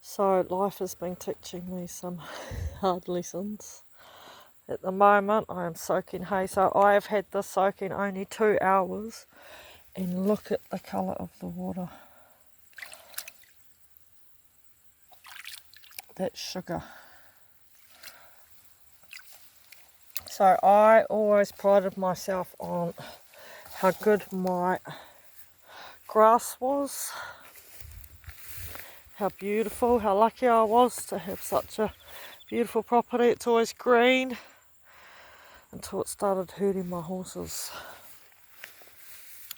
So life has been teaching me some hard lessons. At the moment I am soaking hay, so I have had this soaking only 2 hours, and look at the colour of the water. That's sugar. So I always prided myself on how good my grass was, how beautiful, how lucky I was to have such a beautiful property. It's always green, until it started hurting my horses.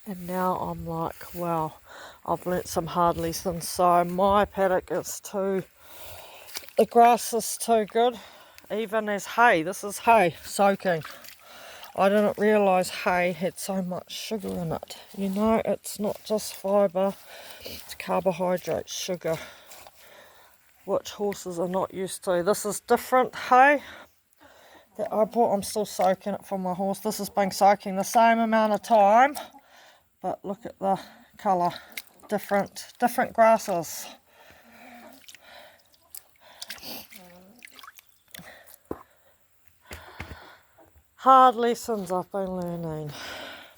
And now I'm like, wow, I've learnt some hard lessons. So my paddock is the grass is too good, even as hay. This is hay soaking. I didn't realise hay had so much sugar in it. You know, it's not just fibre, it's carbohydrates, sugar, which horses are not used to. This is different hay that I bought. I'm still soaking it for my horse. This has been soaking the same amount of time, but look at the colour, different grasses. Hard lessons I've been learning.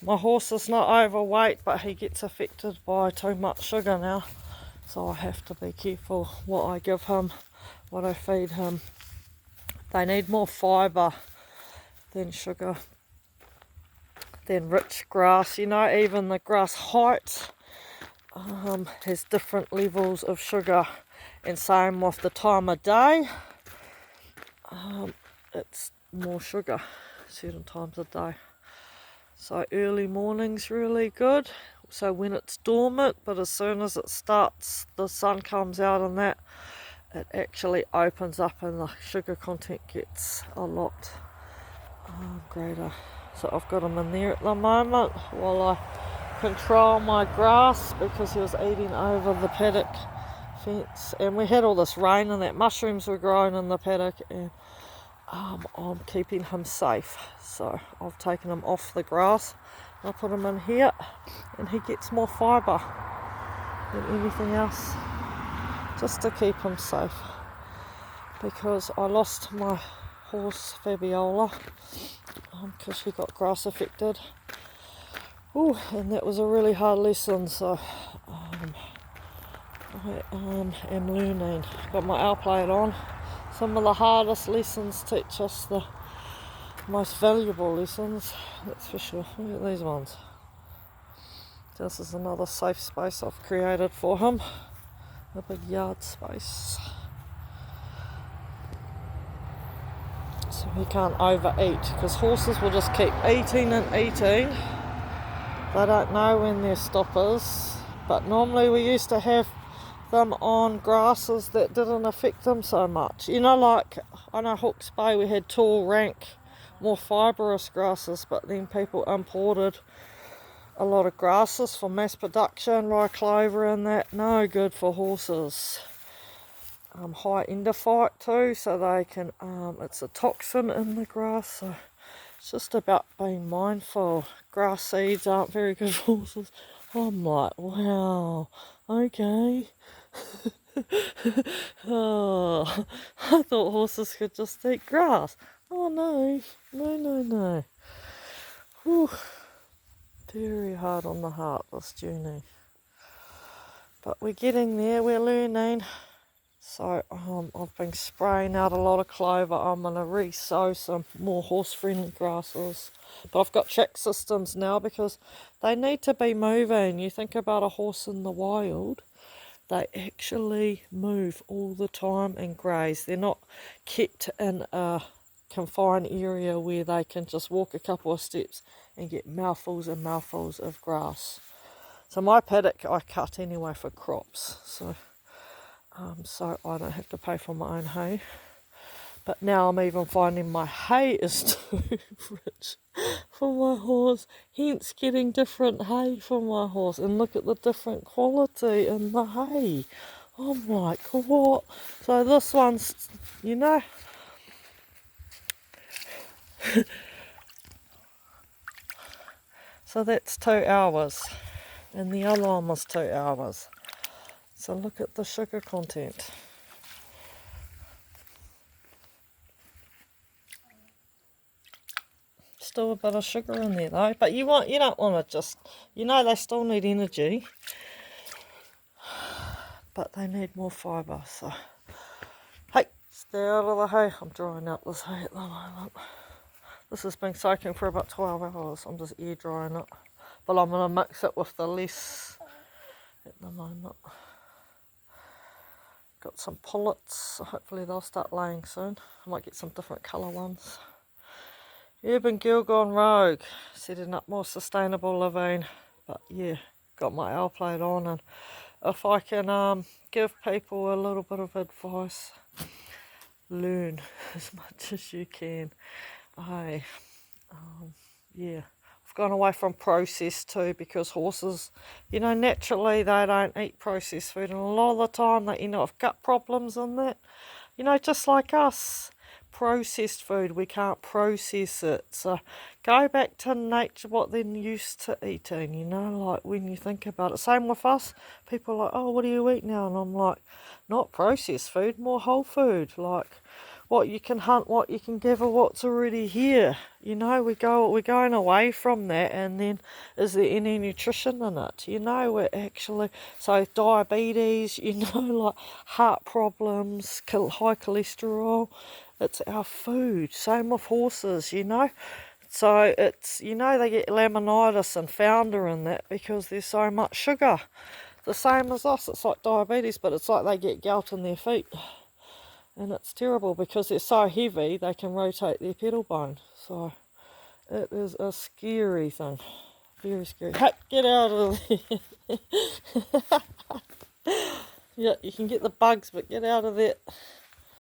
My horse is not overweight, but he gets affected by too much sugar now. So I have to be careful what I give him, what I feed him. They need more fibre than sugar, than rich grass. You know, even the grass height has different levels of sugar. And same with the time of day, it's more sugar certain times of day. So early morning's really good, so when it's dormant, but as soon as it starts, the sun comes out and that, it actually opens up and the sugar content gets a lot greater. So I've got him in there at the moment while I control my grass, because he was eating over the paddock fence, and we had all this rain and that mushrooms were growing in the paddock, and I'm keeping him safe. So I've taken him off the grass, I put him in here, and he gets more fibre than anything else, just to keep him safe, because I lost my horse Fabiola because she got grass affected. Ooh, and that was a really hard lesson. So I am learning. Got my L plate on. Some of the hardest lessons teach us the most valuable lessons, that's for sure. Look at these ones. This is another safe space I've created for him, a big yard space, so he can't overeat, because horses will just keep eating and eating. They don't know when their stop is, but normally we used to have them on grasses that didn't affect them so much. You know, like I know Hawke's Bay we had tall, rank, more fibrous grasses, but then people imported a lot of grasses for mass production, rye clover and that, no good for horses. High endophyte too, so they can, it's a toxin in the grass, so it's just about being mindful. Grass seeds aren't very good for horses. I'm like, wow, okay. Oh, I thought horses could just eat grass. Oh no. Whew. Very hard on the heart, this journey. But we're getting there, we're learning. So I've been spraying out a lot of clover. I'm going to re-sow some more horse-friendly grasses. But I've got track systems now, because they need to be moving. You think about a horse in the wild, they actually move all the time and graze. They're not kept in a confined area where they can just walk a couple of steps and get mouthfuls and mouthfuls of grass. So my paddock I cut anyway for crops, so I don't have to pay for my own hay. But now I'm even finding my hay is too rich for my horse, hence getting different hay for my horse. And look at the different quality in the hay. I'm like, what? So this one's, you know, so that's 2 hours, and the other one was 2 hours. So look at the sugar content. still a bit of sugar in there though. But you don't want to just, they still need energy. But they need more fibre, so. Hey, stay out of the hay. I'm drying out this hay at the moment. This has been soaking for about 12 hours. I'm just air drying it. But I'm going to mix it with the less at the moment. Got some pullets, so hopefully they'll start laying soon. I might get some different colour ones. Urban Girl Gone Rogue, setting up more sustainable living. But yeah, got my L plate on, and if I can give people a little bit of advice, learn as much as you can. Yeah, I've gone away from processed too, because horses, naturally they don't eat processed food, and a lot of the time they end up with gut problems and that. Just like us, processed food, we can't process it. So go back to nature, what they're used to eating, like when you think about it. Same with us, people are like, oh, what do you eat now? And I'm like, not processed food, more whole food, like what you can hunt, what you can gather, what's already here. We're going away from that, and then is there any nutrition in it? We're actually, so diabetes, like heart problems, high cholesterol, it's our food. Same with horses, So it's, they get laminitis and founder in that because there's so much sugar. The same as us, it's like diabetes, but it's like they get gout in their feet. And it's terrible because they're so heavy they can rotate their pedal bone. So it is a scary thing. Very scary. Hey, get out of there. Yeah, you can get the bugs, but get out of there.